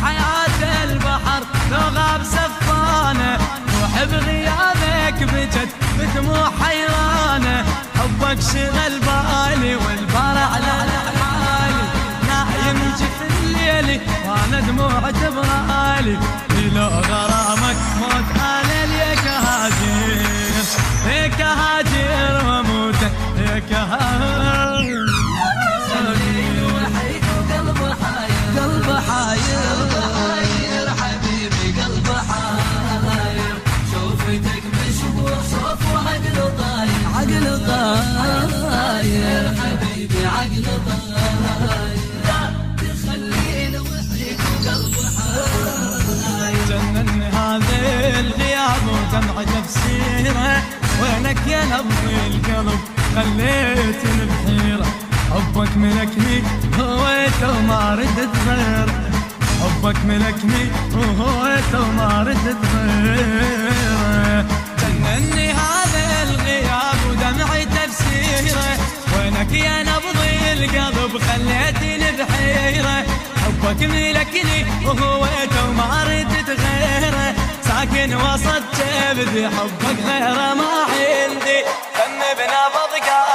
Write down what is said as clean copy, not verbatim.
حياة البحر لو غاب سفانه، روح بغيابك بجد بدموع حيرانه. حبك شغل بالي والبار على حالي، نايم جف الليل وانا دموع تبغالي. لو غرامك موت انا ليك هاجر، ليك هاجر واموت ليك هاجر. وحيد وقلبه حاير، قلبه حاير حبيبي قلبه حاير. شوفتك مشبوح صوف وعقله طاير، عقله طاير حبيبي عقله طاير. لا تخليني وحيد وقلبه حاير. جنني هذا الغياب ودمع تفسيره، وينك يا نبض القلب خليتني بحيره. حبك ملكني هويته وما ردت غيره، حبك ملكني وهويته وما ردت غيره. جنني هذا الغياب ودمعي تفسيره، وينك يا نبض القلب خليتني بحيره. حبك ملكني وهويته وما ردت غيره، ساكن وسط جبدي حبك غيره ما عندي. ذنبنا بضقا